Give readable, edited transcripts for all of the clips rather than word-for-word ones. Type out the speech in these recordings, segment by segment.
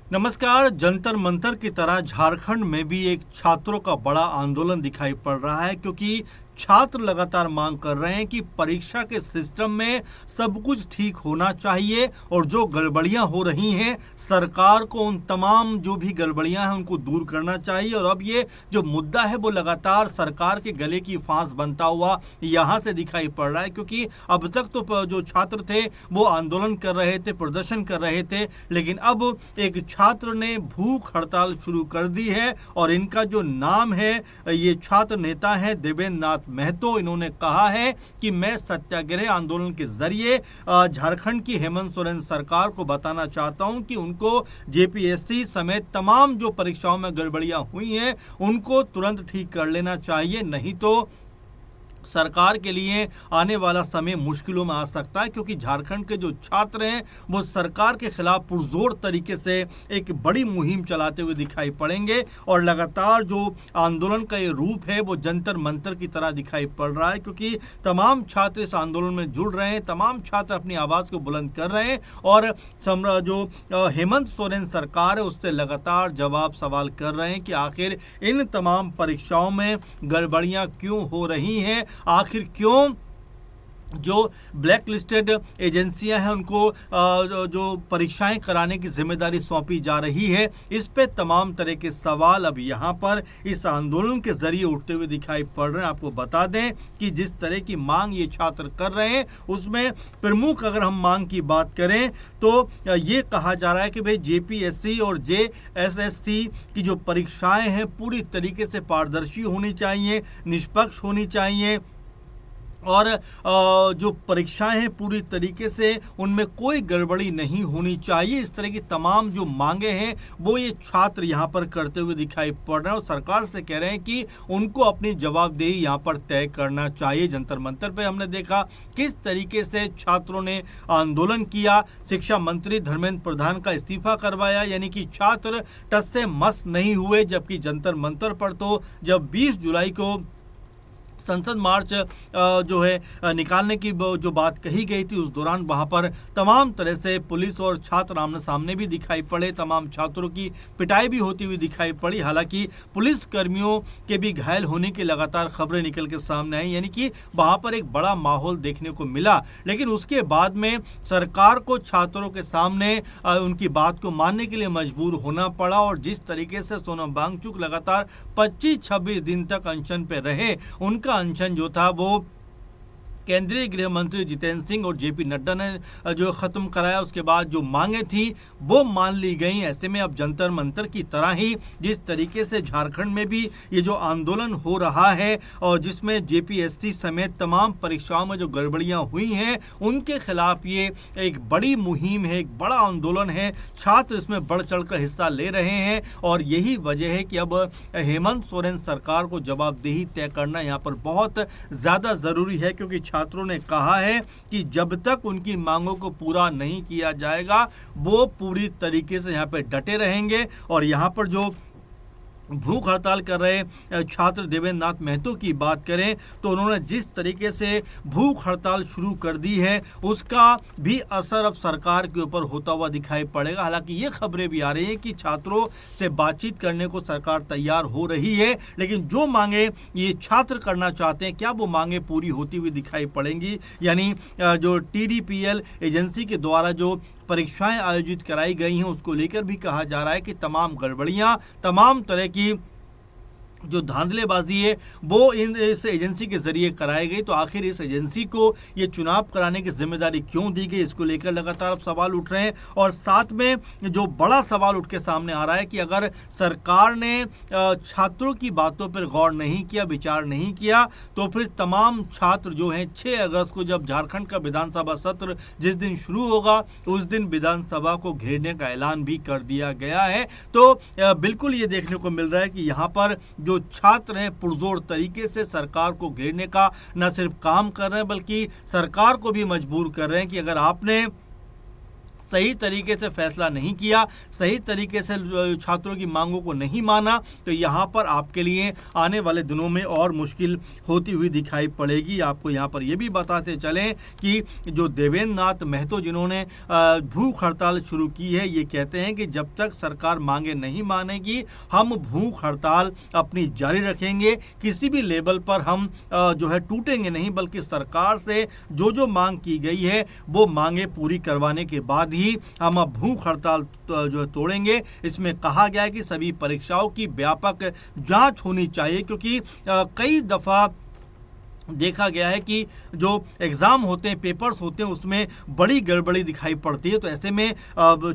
नमस्कार। जंतर मंतर की तरह झारखंड में भी एक छात्रों का बड़ा आंदोलन दिखाई पड़ रहा है, क्योंकि छात्र लगातार मांग कर रहे हैं कि परीक्षा के सिस्टम में सब कुछ ठीक होना चाहिए और जो गड़बड़ियां हो रही हैं सरकार को उन तमाम जो भी गड़बड़ियां हैं उनको दूर करना चाहिए। और अब ये जो मुद्दा है वो लगातार सरकार के गले की फांस बनता हुआ यहां से दिखाई पड़ रहा है, क्योंकि अब तक तो जो छात्र थे वो आंदोलन कर रहे थे, प्रदर्शन कर रहे थे, लेकिन अब एक छात्र ने भूख हड़ताल शुरू कर दी है। और इनका जो नाम है, ये छात्र नेता है देवेंद्र नाथ महतो। इन्होंने कहा है कि मैं सत्याग्रह आंदोलन के जरिए झारखंड की हेमंत सोरेन सरकार को बताना चाहता हूं कि उनको जेपीएससी समेत तमाम जो परीक्षाओं में गड़बड़ियां हुई हैं उनको तुरंत ठीक कर लेना चाहिए, नहीं तो सरकार के लिए आने वाला समय मुश्किलों में आ सकता है। क्योंकि झारखंड के जो छात्र हैं वो सरकार के खिलाफ पुरजोर तरीके से एक बड़ी मुहिम चलाते हुए दिखाई पड़ेंगे और लगातार जो आंदोलन का ये रूप है वो जंतर मंतर की तरह दिखाई पड़ रहा है, क्योंकि तमाम छात्र इस आंदोलन में जुड़ रहे हैं, तमाम छात्र अपनी आवाज़ को बुलंद कर रहे हैं और जो हेमंत सोरेन सरकार है उससे लगातार जवाब सवाल कर रहे हैं कि आखिर इन तमाम परीक्षाओं में गड़बड़ियां क्यों हो रही हैं, आखिर क्यों जो ब्लैक लिस्टेड एजेंसियां हैं उनको जो परीक्षाएं कराने की जिम्मेदारी सौंपी जा रही है। इस पे तमाम तरह के सवाल अब यहाँ पर इस आंदोलन के जरिए उठते हुए दिखाई पड़ रहे हैं। आपको बता दें कि जिस तरह की मांग ये छात्र कर रहे हैं उसमें प्रमुख अगर हम मांग की बात करें तो ये कहा जा रहा है कि भाई जेपीएससी और जेएसएससी की जो परीक्षाएं हैं पूरी तरीके से पारदर्शी होनी चाहिए, निष्पक्ष होनी चाहिए और जो परीक्षाएं हैं पूरी तरीके से उनमें कोई गड़बड़ी नहीं होनी चाहिए। इस तरह की तमाम जो मांगे हैं वो ये छात्र यहाँ पर करते हुए दिखाई पड़ रहे हैं और सरकार से कह रहे हैं कि उनको अपनी जवाबदेही यहाँ पर तय करना चाहिए। जंतर मंतर पे हमने देखा किस तरीके से छात्रों ने आंदोलन किया, शिक्षा मंत्री धर्मेंद्र प्रधान का इस्तीफा करवाया, यानी कि छात्र टस से मस नहीं हुए। जबकि जंतर मंतर पर तो जब 20 जुलाई को संसद मार्च जो है निकालने की जो बात कही गई थी उस दौरान वहां पर तमाम तरह से पुलिस और छात्र आमने सामने भी दिखाई पड़े, तमाम छात्रों की पिटाई भी होती हुई दिखाई पड़ी। हालांकि पुलिस कर्मियों के भी घायल होने की लगातार खबरें निकल के सामने आई, यानी कि वहां पर एक बड़ा माहौल देखने को मिला। लेकिन उसके बाद में सरकार को छात्रों के सामने उनकी बात को मानने के लिए मजबूर होना पड़ा और जिस तरीके से सोनम वांगचुक लगातार 25-26 दिन तक अनशन पे रहे, उनका अनशन जो था वो केंद्रीय गृह मंत्री जितेंद्र सिंह और जेपी नड्डा ने जो खत्म कराया। उसके बाद जो मांगे थी वो मान ली गई। ऐसे में अब जंतर मंतर की तरह ही जिस तरीके से झारखंड में भी ये जो आंदोलन हो रहा है और जिसमें जेपीएससी समेत तमाम परीक्षाओं में जो गड़बड़ियां हुई हैं उनके खिलाफ ये एक बड़ी मुहिम है, एक बड़ा आंदोलन है। छात्र इसमें बढ़ चढ़ कर हिस्सा ले रहे हैं और यही वजह है कि अब हेमंत सोरेन सरकार को जवाबदेही तय करना यहाँ पर बहुत ज़्यादा ज़रूरी है, क्योंकि छात्रों ने कहा है कि जब तक उनकी मांगों को पूरा नहीं किया जाएगा वो पूरी तरीके से यहाँ पे डटे रहेंगे। और यहाँ पर जो भूख हड़ताल कर रहे छात्र देवेंद्र नाथ महतो की बात करें तो उन्होंने जिस तरीके से भूख हड़ताल शुरू कर दी है उसका भी असर अब सरकार के ऊपर होता हुआ दिखाई पड़ेगा। हालांकि ये खबरें भी आ रही हैं कि छात्रों से बातचीत करने को सरकार तैयार हो रही है, लेकिन जो मांगे ये छात्र करना चाहते हैं क्या वो मांगे पूरी होती हुई दिखाई पड़ेंगी। यानी जो टीडीपीएल एजेंसी के द्वारा जो परीक्षाएं आयोजित कराई गई हैं उसको लेकर भी कहा जा रहा है कि तमाम गड़बड़ियां, तमाम तरह की जो धांधलेबाजी है वो इस एजेंसी के जरिए कराई गई। तो आखिर इस एजेंसी को ये चुनाव कराने की जिम्मेदारी क्यों दी गई, इसको लेकर लगातार अब सवाल उठ रहे हैं। और साथ में जो बड़ा सवाल उठ के सामने आ रहा है कि अगर सरकार ने छात्रों की बातों पर गौर नहीं किया, विचार नहीं किया, तो फिर तमाम छात्र जो हैं 6 अगस्त को जब झारखंड का विधानसभा सत्र जिस दिन शुरू होगा उस दिन विधानसभा को घेरने का ऐलान भी कर दिया गया है। तो बिल्कुल ये देखने को मिल रहा है कि यहाँ पर जो छात्र हैं पुरजोर तरीके से सरकार को घेरने का न सिर्फ काम कर रहे हैं बल्कि सरकार को भी मजबूर कर रहे हैं कि अगर आपने सही तरीके से फैसला नहीं किया, सही तरीके से छात्रों की मांगों को नहीं माना, तो यहाँ पर आपके लिए आने वाले दिनों में और मुश्किल होती हुई दिखाई पड़ेगी। आपको यहाँ पर यह भी बताते चलें कि जो देवेंद्र नाथ महतो जिन्होंने भूख हड़ताल शुरू की है, ये कहते हैं कि जब तक सरकार मांगे नहीं मानेगी हम भूख हड़ताल अपनी जारी रखेंगे। किसी भी लेवल पर हम जो है टूटेंगे नहीं, बल्कि सरकार से जो मांग की गई है वो मांगे पूरी करवाने के बाद ही हम अब भूख हड़ताल जो है तोड़ेंगे। इसमें कहा गया है कि सभी परीक्षाओं की व्यापक जांच होनी चाहिए, क्योंकि कई दफा देखा गया है कि जो एग्ज़ाम होते हैं, पेपर्स होते हैं, उसमें बड़ी गड़बड़ी दिखाई पड़ती है। तो ऐसे में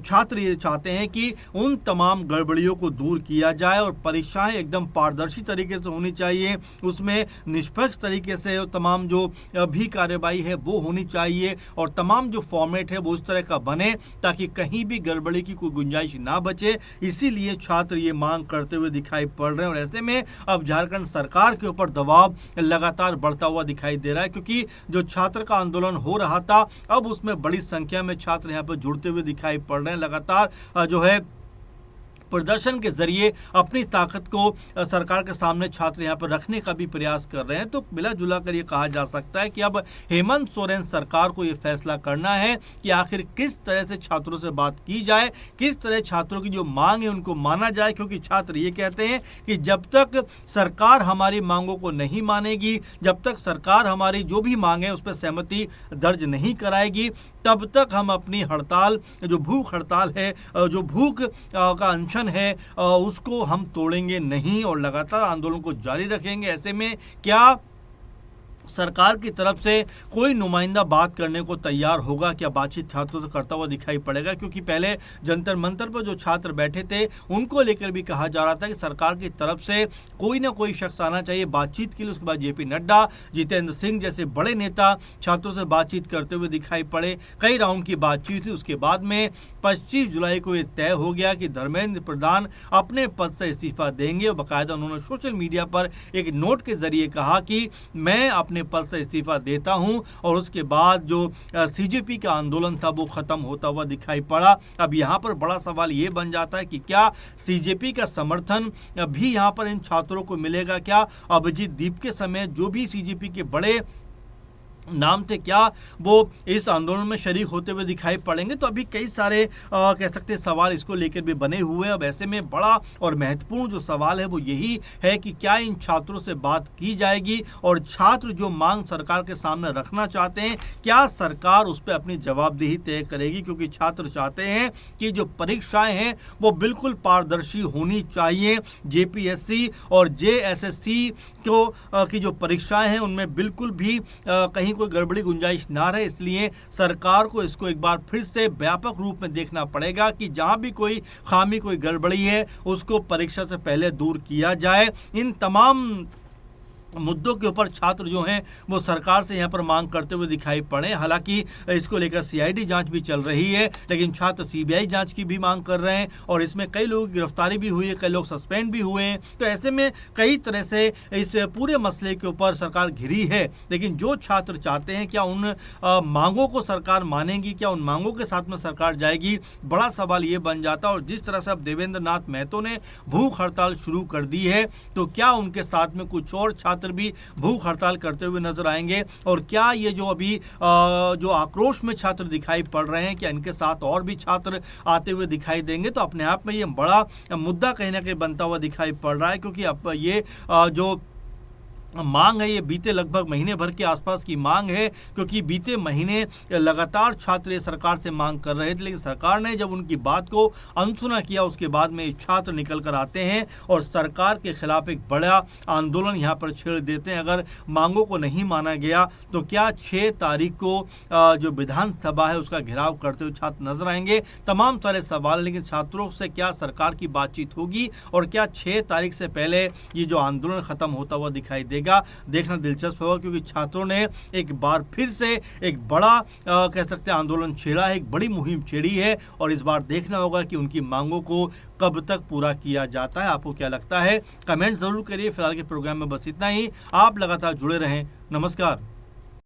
छात्र ये चाहते हैं कि उन तमाम गड़बड़ियों को दूर किया जाए और परीक्षाएं एकदम पारदर्शी तरीके से होनी चाहिए, उसमें निष्पक्ष तरीके से तमाम जो भी कार्यवाही है वो होनी चाहिए और तमाम जो फॉर्मेट है वो उस तरह का बने ताकि कहीं भी गड़बड़ी की कोई गुंजाइश ना बचे। इसीलिए छात्र ये मांग करते हुए दिखाई पड़ रहे हैं और ऐसे में अब झारखंड सरकार के ऊपर दबाव लगातार बढ़ता हुआ दिखाई दे रहा है, क्योंकि जो छात्र का आंदोलन हो रहा था अब उसमें बड़ी संख्या में छात्र यहां पर जुड़ते हुए दिखाई पड़ रहे हैं। लगातार जो है प्रदर्शन के जरिए अपनी ताकत को सरकार के सामने छात्र यहाँ पर रखने का भी प्रयास कर रहे हैं। तो मिला जुला कर ये कहा जा सकता है कि अब हेमंत सोरेन सरकार को ये फैसला करना है कि आखिर किस तरह से छात्रों से बात की जाए, किस तरह छात्रों की जो मांग है उनको माना जाए, क्योंकि छात्र ये कहते हैं कि जब तक सरकार हमारी मांगों को नहीं मानेगी, जब तक सरकार हमारी जो भी मांग है उस पर सहमति दर्ज नहीं कराएगी, तब तक हम अपनी हड़ताल, जो भूख हड़ताल है, जो भूख का अनशन है, उसको हम तोड़ेंगे नहीं और लगातार आंदोलन को जारी रखेंगे। ऐसे में क्या सरकार की तरफ से कोई नुमाइंदा बात करने को तैयार होगा, क्या बातचीत छात्रों से करता हुआ दिखाई पड़ेगा? क्योंकि पहले जंतर मंतर पर जो छात्र बैठे थे उनको लेकर भी कहा जा रहा था कि सरकार की तरफ से कोई ना कोई शख्स आना चाहिए बातचीत के लिए। उसके बाद जेपी नड्डा, जितेंद्र सिंह जैसे बड़े नेता छात्रों से बातचीत करते हुए दिखाई पड़े। कई राउंड की बातचीत थी, उसके बाद में 25 जुलाई को ये तय हो गया कि धर्मेंद्र प्रधान अपने पद से इस्तीफा देंगे और बाकायदा उन्होंने सोशल मीडिया पर एक नोट के जरिए कहा कि मैं अपने पद से इस्तीफा देता हूं और उसके बाद जो सीजेपी का आंदोलन था वो खत्म होता हुआ दिखाई पड़ा। अब यहां पर बड़ा सवाल ये बन जाता है कि क्या सीजेपी का समर्थन भी यहां पर इन छात्रों को मिलेगा? क्या अभिजीत दीप के समय जो भी सीजेपी के बड़े नाम थे, क्या वो इस आंदोलन में शरीक होते हुए दिखाई पड़ेंगे? तो अभी कई सारे कह सकते हैं सवाल इसको लेकर भी बने हुए हैं। अब ऐसे में बड़ा और महत्वपूर्ण जो सवाल है वो यही है कि क्या इन छात्रों से बात की जाएगी और छात्र जो मांग सरकार के सामने रखना चाहते हैं, क्या सरकार उस पर अपनी जवाबदेही तय करेगी? क्योंकि छात्र चाहते हैं कि जो परीक्षाएं हैं वो बिल्कुल पारदर्शी होनी चाहिए। जेपीएससी और जेएसएससी को की जो परीक्षाएं हैं उनमें बिल्कुल भी कहीं कोई गड़बड़ी गुंजाइश ना रहे। इसलिए सरकार को इसको एक बार फिर से व्यापक रूप में देखना पड़ेगा कि जहां भी कोई खामी, कोई गड़बड़ी है उसको परीक्षा से पहले दूर किया जाए। इन तमाम मुद्दों के ऊपर छात्र जो हैं वो सरकार से यहाँ पर मांग करते हुए दिखाई पड़े। हालांकि इसको लेकर सीआईडी जांच भी चल रही है, लेकिन छात्र सीबीआई जांच की भी मांग कर रहे हैं और इसमें कई लोगों की गिरफ्तारी भी हुई है, कई लोग सस्पेंड भी हुए हैं। तो ऐसे में कई तरह से इस पूरे मसले के ऊपर सरकार घिरी है, लेकिन जो छात्र चाहते हैं क्या उन मांगों को सरकार मानेगी, क्या उन मांगों के साथ में सरकार जाएगी? बड़ा सवाल ये बन जाता है। और जिस तरह से अब देवेंद्र नाथ महतो ने भूख हड़ताल शुरू कर दी है, तो क्या उनके साथ में कुछ और छात्र भी भूख हड़ताल करते हुए नजर आएंगे? और क्या ये जो अभी जो आक्रोश में छात्र दिखाई पड़ रहे हैं, क्या इनके साथ और भी छात्र आते हुए दिखाई देंगे? तो अपने आप में ये बड़ा मुद्दा कहीं ना कहीं बनता हुआ दिखाई पड़ रहा है, क्योंकि अब ये जो मांग है ये बीते लगभग महीने भर के आसपास की मांग है, क्योंकि बीते महीने लगातार छात्र सरकार से मांग कर रहे थे, लेकिन सरकार ने जब उनकी बात को अनसुना किया उसके बाद में छात्र निकल कर आते हैं और सरकार के खिलाफ एक बड़ा आंदोलन यहाँ पर छेड़ देते हैं। अगर मांगों को नहीं माना गया तो क्या 6 तारीख को जो विधानसभा है उसका घेराव करते हुए छात्र नजर आएंगे? तमाम सारे सवाल, लेकिन छात्रों से क्या सरकार की बातचीत होगी और क्या 6 तारीख से पहले ये जो आंदोलन खत्म होता हुआ दिखाई देगा? देखना दिलचस्प होगा, क्योंकि छात्रों ने एक बार फिर से एक बड़ा कह सकते हैं आंदोलन छेड़ा है, एक बड़ी मुहिम छेड़ी है और इस बार देखना होगा कि उनकी मांगों को कब तक पूरा किया जाता है। आपको क्या लगता है? कमेंट जरूर करिए। फिलहाल के प्रोग्राम में बस इतना ही। आप लगातार जुड़े रहें। नमस्कार।